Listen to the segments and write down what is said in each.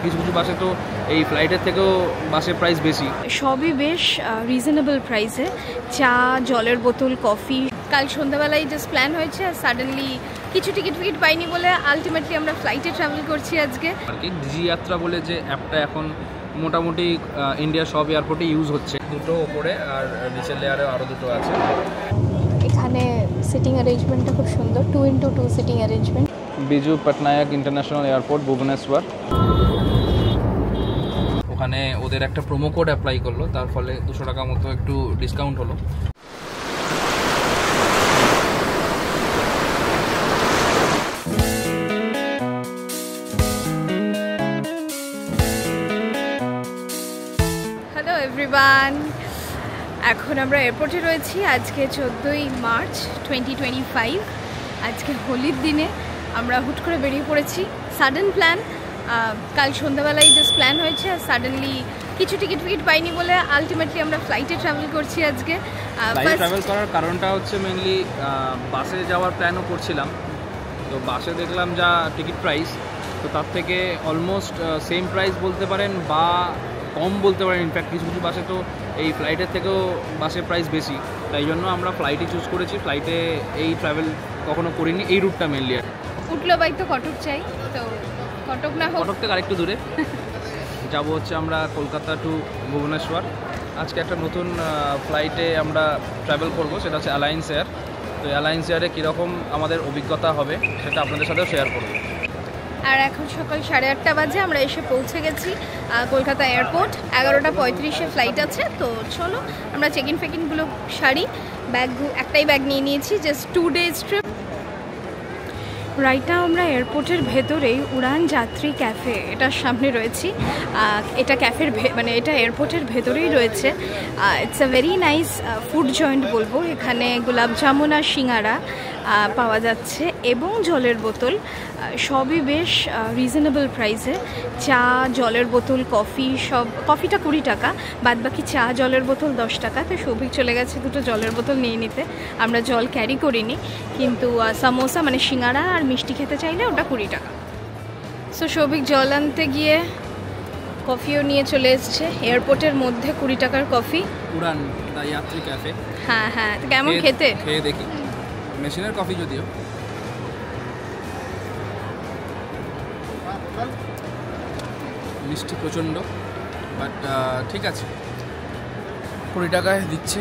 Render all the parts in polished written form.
কিছু কিছু বাসে তো এই ফ্লাইটের থেকেও বাসের প্রাইস বেশি। সবই বেশ রিজনেবল প্রাইসে, চা, জলের বোতল, কফি। কাল সন্ধ্যাবেলায় জাস্ট প্ল্যান হয়েছে, আর সাডেনলি কিছু টিকিট পাইনি বলে আলটিমেটলি আমরা ফ্লাইটে ট্রাভেল করছি আজকে। আর কি ডিজি যাত্রা বলে যে অ্যাপটা এখন মোটামুটি ইন্ডিয়ার সব এয়ারপোর্টে ইউজ হচ্ছে। দুটো ওপরে আর নিচের লেয়ারে আরও দুটো আছে। এখানে সিটিং অ্যারেঞ্জমেন্টটা খুব সুন্দর, 2x2 seating arrangement. Biju Patnaik international airport Bhubaneswar. ওখানে ওদের একটা প্রোমো কোড অ্যাপ্লাই করলো, তার ফলে 200 টাকা মতো একটু ডিসকাউন্ট হলো। হ্যালো এভরিওয়ান, এখন আমরা এয়ারপোর্টে রয়েছি। আজকে 14ই মার্চ 2025। আজকে হোলির দিনে আমরা হুট করে বেরিয়ে পড়েছি। সাডেন প্ল্যান, কাল সন্ধ্যাবেলায় জাস্ট প্ল্যান হয়েছে, আর সাডেনলি কিছু টিকিট পাইনি বলে আলটিমেটলি আমরা ফ্লাইটে ট্রাভেল করছি আজকে। ট্রাভেল করার কারণটা হচ্ছে মেনলি বাসে যাওয়ার প্ল্যানও করছিলাম, তো বাসে দেখলাম যা টিকিট প্রাইস, তো তার থেকে অলমোস্ট সেম প্রাইস বলতে পারেন বা কম বলতে পারেন। ইনফ্যাক্ট কিছু কিছু বাসে তো এই ফ্লাইটের থেকেও বাসের প্রাইস বেশি, তাই জন্য আমরা ফ্লাইটই চুজ করেছি। ফ্লাইটে এই ট্রাভেল কখনো করিনি, এই রুটটা মেনলি। আর উঠলো বাইক তো কটক চাই, তো কটক না হোক, কটক থেকে আরেকটু দূরে যাবো হচ্ছে আমরা কলকাতা টু ভুবনেশ্বর। আজকে একটা নতুন ফ্লাইটে আমরা ট্রাভেল করব, সেটা হচ্ছে অ্যালায়েন্স এয়ার। তো অ্যালায়েন্স এয়ারে কীরকম আমাদের অভিজ্ঞতা হবে সেটা আপনাদের সাথেও শেয়ার করব। আর এখন সকাল 8:30 বাজে, আমরা এসে পৌঁছে গেছি কলকাতা এয়ারপোর্ট। 11:35-এ ফ্লাইট আছে। তো চলো আমরা ফেকিনগুলো সারি। একটাই ব্যাগ নিয়ে নিয়েছি, just 2 days trip. Right now আমরা এয়ারপোর্টের ভেতরেই উড়ান যাত্রী ক্যাফে, এটার সামনে রয়েছি। এটা ক্যাফের মানে এটা এয়ারপোর্টের ভেতরেই রয়েছে। It's a very nice food joint বলবো। এখানে গোলাপ জামুন আর সিঙ্গারা পাওয়া যাচ্ছে এবং জলের বোতল, সবই বেশ রিজনেবল প্রাইসে। চা, জলের বোতল, কফি, কফিটা 20 টাকা, বাদবাকি চা, জলের বোতল 10 টাকা। তো সৌভিক চলে গেছে দুটো জলের বোতল নিয়ে নিতে, আমরা জল ক্যারি করিনি। কিন্তু সামোসা মানে সিঙ্গারা আর মিষ্টি খেতে চাইলে ওটা 20 টাকা। সো সৌভিক জল আনতে গিয়ে কফিও নিয়ে চলে এসছে। এয়ারপোর্টের মধ্যে 20 টাকার কফি, উড়ান যাত্রী ক্যাফে। হ্যাঁ হ্যাঁ, কেমন খেতে? খেয়ে দেখি। মেশিনের কফি যদিও, মিষ্টি প্রচণ্ড, বাট ঠিক আছে। 20 টাকায় দিচ্ছে,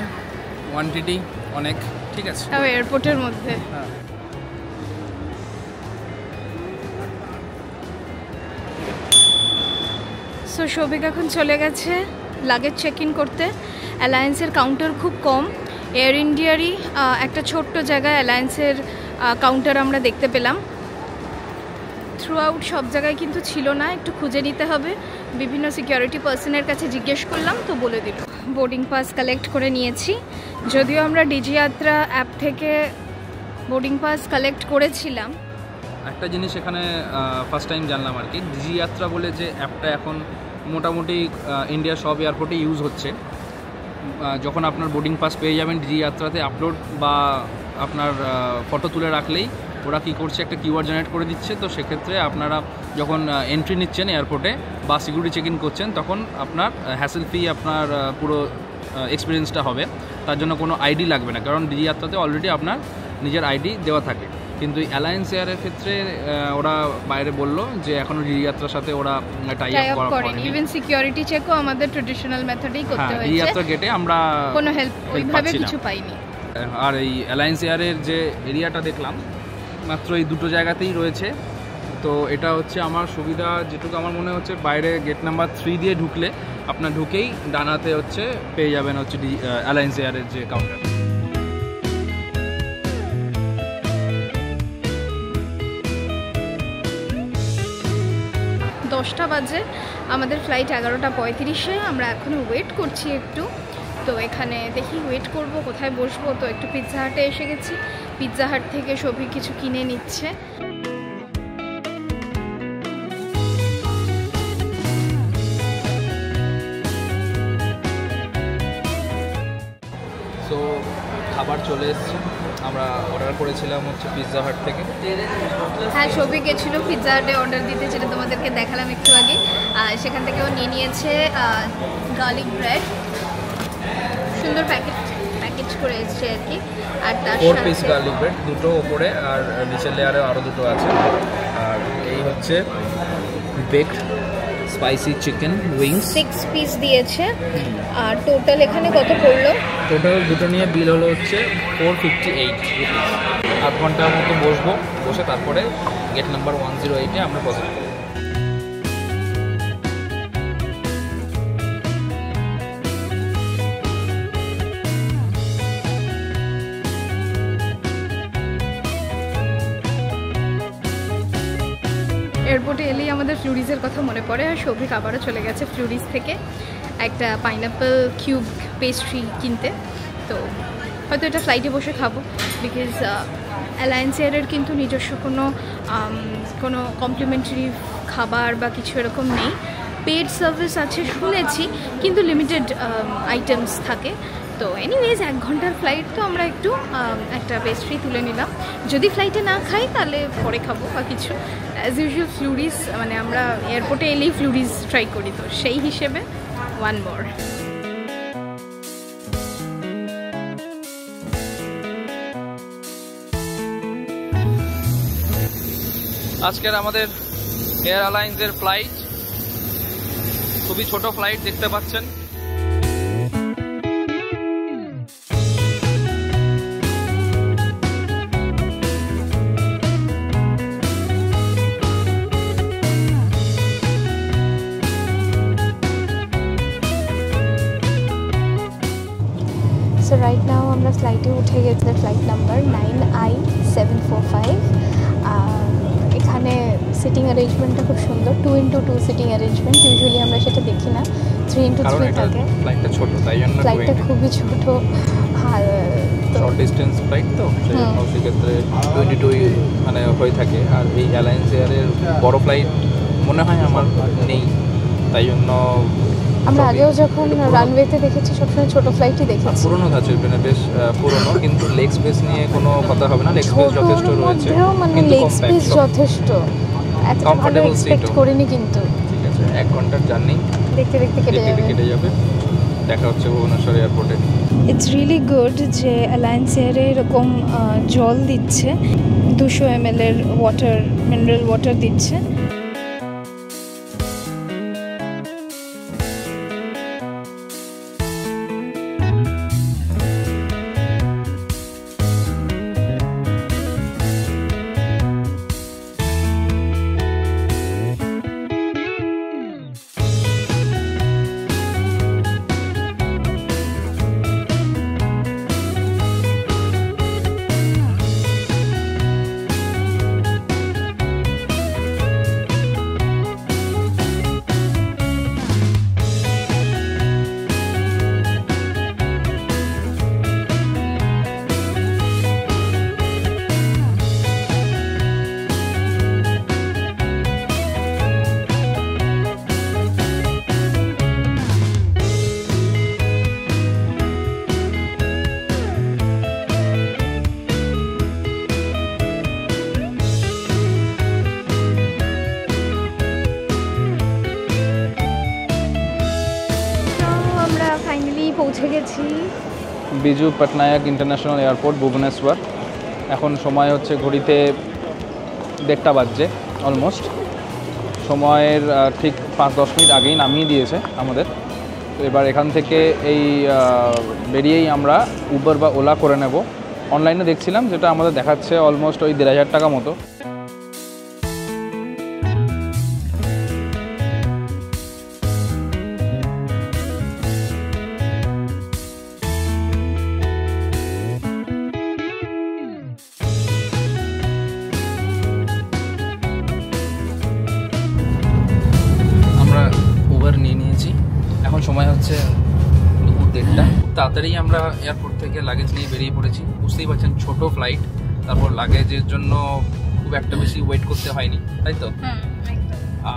কোয়ান্টিটি অনেক, ঠিক আছে। তাও এয়ারপোর্টের মধ্যে। হ্যাঁ, সো সৌভিক এখন চলে গেছে লাগেজ চেক ইন করতে। অ্যালায়েন্সের কাউন্টার খুব কম। এয়ার ইন্ডিয়ারই একটা ছোট্ট জায়গায় অ্যালায়েন্সের কাউন্টার আমরা দেখতে পেলাম। থ্রু আউট সব জায়গায় কিন্তু ছিল না, একটু খুঁজে নিতে হবে। বিভিন্ন সিকিউরিটি পার্সনের কাছে জিজ্ঞেস করলাম, তো বলে দিল। বোর্ডিং পাস কালেক্ট করে নিয়েছি, যদিও আমরা ডিজি যাত্রা অ্যাপ থেকে বোর্ডিং পাস কালেক্ট করেছিলাম। একটা জিনিস এখানে ফার্স্ট টাইম জানলাম আর কি, ডিজি যাত্রা বলে যে অ্যাপটা এখন মোটামুটি ইন্ডিয়ার সব এয়ারপোর্টে ইউজ হচ্ছে। যখন আপনার বোর্ডিং পাস পেয়ে যাবেন ডিজি যাত্রাতে আপলোড বা আপনার ফটো তুলে রাখলেই ওরা কী করছে, একটা কিউআর জেনারেট করে দিচ্ছে। তো সেক্ষেত্রে আপনারা যখন এন্ট্রি নিচ্ছেন এয়ারপোর্টে বা সিকিউরিটি চেক ইন করছেন, তখন আপনার হ্যাসেল ফ্রি আপনার পুরো এক্সপিরিয়েন্সটা হবে। তার জন্য কোনো আইডি লাগবে না, কারণ ডিজি যাত্রাতে অলরেডি আপনার নিজের আইডি দেওয়া থাকে। কিন্তু অ্যালায়েন্স এয়ারের ক্ষেত্রে ওরা বাইরে বললো যে এখনও ডিজি যাত্রার সাথে ওরা টাই আপ করেনি। ইভেন সিকিউরিটি চেকও আমাদের ট্রেডিশনাল মেথডেই করতে হয়েছে। ডিজি যাত্রা গেটে আমরা কোনো হেল্প ওইভাবে কিছু পাইনি। আর এই অ্যালায়েন্স এয়ারের যে এরিয়াটা দেখলাম, মাত্র এই দুটো জায়গাতেই রয়েছে। তো এটা হচ্ছে আমার সুবিধা, যেটুকু আমার মনে হচ্ছে, বাইরে গেট নাম্বার 3 দিয়ে ঢুকলে আপনার ঢুকেই ডানাতে হচ্ছে পেয়ে যাবেন হচ্ছে অ্যালায়েন্স এয়ারের যে কাউন্টার। 10টা বাজে, আমাদের ফ্লাইট 11:35-এ। আমরা এখনও ওয়েট করছি একটু। তো এখানে দেখি ওয়েট করব, কোথায় বসবো। তো একটু পিৎজা হাটে এসে গেছি, পিৎজা হাট থেকে সবই কিছু কিনে নিচ্ছে। সো খাবার চলে এসছে, আমরা অর্ডার করেছিলাম হচ্ছে পিৎজা হাট থেকে। হ্যাঁ, সবই গেছিলো পিৎজা হাটে অর্ডার দিতে, যেটা তোমাদেরকে দেখালাম একটু আগে। সেখান থেকেও নিয়ে নিয়েছে গার্লিক ব্রেড, সুন্দর প্যাকেজ করে এসেছে আর কি। আর তার 4 পিস গার্লিক ব্রেড, দুটো ওপরে আর নিচের লেয়ারে আরও দুটো আছে। আর এই হচ্ছে baked spicy chicken wings 6 piece দিয়েছে। আর টোটাল এখানে কত পড়লো? টোটাল দুটো নিয়ে বিল হলো হচ্ছে 458 রুপিস। 8 ঘন্টার মতো বসে তারপরে গেট নাম্বার 108-এ আমরা পৌঁছাবো। এয়ারপোর্টে এলেই আমাদের ফ্লুরিজের কথা মনে পড়ে, আর সৌভিক আবারও চলে গেছে ফ্লুরিজ থেকে একটা পাইনাপেল কিউব পেস্ট্রি কিনতে। তো হয়তো এটা ফ্লাইটে বসে খাবো, বিকজ অ্যালায়েন্স এয়ারের কিন্তু নিজস্ব কোনো কমপ্লিমেন্টারি খাবার বা কিছু এরকম নেই। পেড সার্ভিস আছে শুনেছি, কিন্তু লিমিটেড আইটেমস থাকে। তো এনিওয়েজ 1 ঘন্টার ফ্লাইট, তো আমরা একটু একটা পেস্ট্রি তুলে নিলাম। যদি ফ্লাইটে না খাই তাহলে পরে খাবো বা কিছু। অ্যাজ ইউজুয়াল ফ্লুরিজ, মানে আমরা এয়ারপোর্টে এলেই ফ্লুরিজ ট্রাই করি, তো সেই হিসেবে 1 more। আজকের আমাদের এয়ার অ্যালায়েন্সের ফ্লাইট, খুবই ছোট ফ্লাইট দেখতে পাচ্ছেন। সো রাইট নাও আমরা ফ্লাইটে উঠে গেছে, ফ্লাইট নাম্বার 9I745। এখানে সিটিং অ্যারেঞ্জমেন্টটা খুব সুন্দর, 2x2 সিটিং অ্যারেঞ্জমেন্ট। ইউজুয়ালি আমরা সেটা দেখি না, 3x3 থাকে। ফ্লাইটটা ছোট, তাই জন্য ফ্লাইটটা খুবই ছোট। আর শর্ট ডিস্টেন্স ফ্লাইট, তো সেক্ষেত্রে 22 মানে হয়ে থাকে। আর এই অ্যালায়েন্স এয়ারের বড় ফ্লাইট মনে হয় আমার নেই, তাই জন্য আমরা আগেও যখন রানওয়েতে দেখেছি সবসময় ছোট ফ্লাইটই দেখেছি। পুরোনো ধাঁচের, মানে বেশ পুরোনো, কিন্তু লেগ স্পেস নিয়ে কোনো কথা হবে না। লেগ স্পেস যথেষ্ট রয়েছে, কিন্তু লেগ স্পেস যথেষ্ট, এত কমফোর্টেবল এক্সপেক্ট করিনি। কিন্তু ঠিক আছে, 1 ঘন্টার জার্নি দেখতে দেখতে কেটে যাবে। দেখা হচ্ছে ভুবনেশ্বর এয়ারপোর্টে। ইটস রিয়েলি গুড যে অ্যালায়েন্স এয়ারে এরকম জল দিচ্ছে, 200 ml এর ওয়াটার, মিনারেল ওয়াটার দিচ্ছে। পৌঁছে গেছি বিজু পটনায়ক ইন্টারন্যাশনাল এয়ারপোর্ট ভুবনেশ্বর। এখন সময় হচ্ছে ঘড়িতে 1:30 বাজছে অলমোস্ট। সময়ের ঠিক 5-10 মিনিট আগেই নামিয়ে দিয়েছে আমাদের। তো এবার এখান থেকে এই বেরিয়েই আমরা উবার বা ওলা করে নেব। অনলাইনে দেখছিলাম, যেটা আমাদের দেখাচ্ছে অলমোস্ট ওই 1,500 টাকা মতো। নিয়ে নিয়েছি, এখন সময় হচ্ছে দুপুর 1:30। খুব তাড়াতাড়ি আমরা এয়ারপোর্ট থেকে লাগেজ নিয়ে বেরিয়ে পড়েছি। বুঝতেই পারছেন ছোট ফ্লাইট, তারপর লাগেজের জন্য খুব একটা বেশি ওয়েট করতে হয়নি, তাই তো?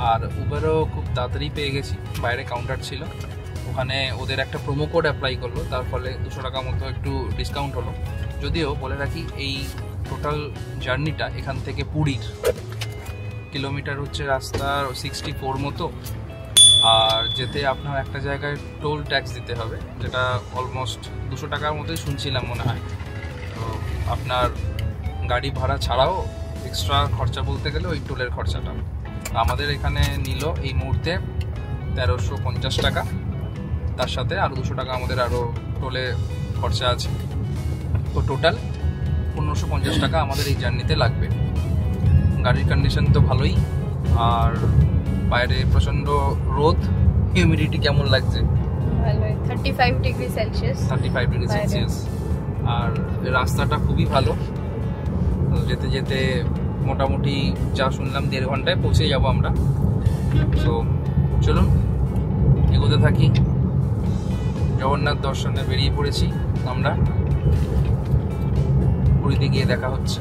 আর উবেরও খুব তাড়াতাড়ি পেয়ে গেছি, বাইরে কাউন্টার ছিল, ওখানে ওদের একটা প্রোমো কোড অ্যাপ্লাই করলো, তার ফলে 200 টাকা মতো একটু ডিসকাউন্ট হলো। যদিও বলে রাখি, এই টোটাল জার্নিটা এখান থেকে পুরীর কিলোমিটার হচ্ছে রাস্তার 64 মতো, আর যেতে আপনার একটা জায়গায় টোল ট্যাক্স দিতে হবে, যেটা অলমোস্ট 200 টাকার মতোই শুনছিলাম মনে হয়। তো আপনার গাড়ি ভাড়া ছাড়াও এক্সট্রা খরচা বলতে গেলে ওই টোলের খরচাটা আমাদের এখানে নিল এই মুহূর্তে 1350 টাকা। তার সাথে আরও 200 টাকা আমাদের আরও টোলে খরচা আছে। তো টোটাল 1550 টাকা আমাদের এই জার্নিতে লাগবে। গাড়ির কন্ডিশন তো ভালোই, আর বাইরে প্রচণ্ড রোদ। হিউমিডিটি কেমন লাগছে? 35 ডিগ্রি সেলসিয়াস। আর রাস্তাটা খুবই ভালো, যেতে যেতে মোটামুটি যা শুনলাম 1.5 ঘন্টায় পৌঁছে যাব আমরা। তো চলুন এগোতে থাকি। জগন্নাথ দর্শনে বেরিয়ে পড়েছি আমরা, পুরীতে গিয়ে দেখা হচ্ছে।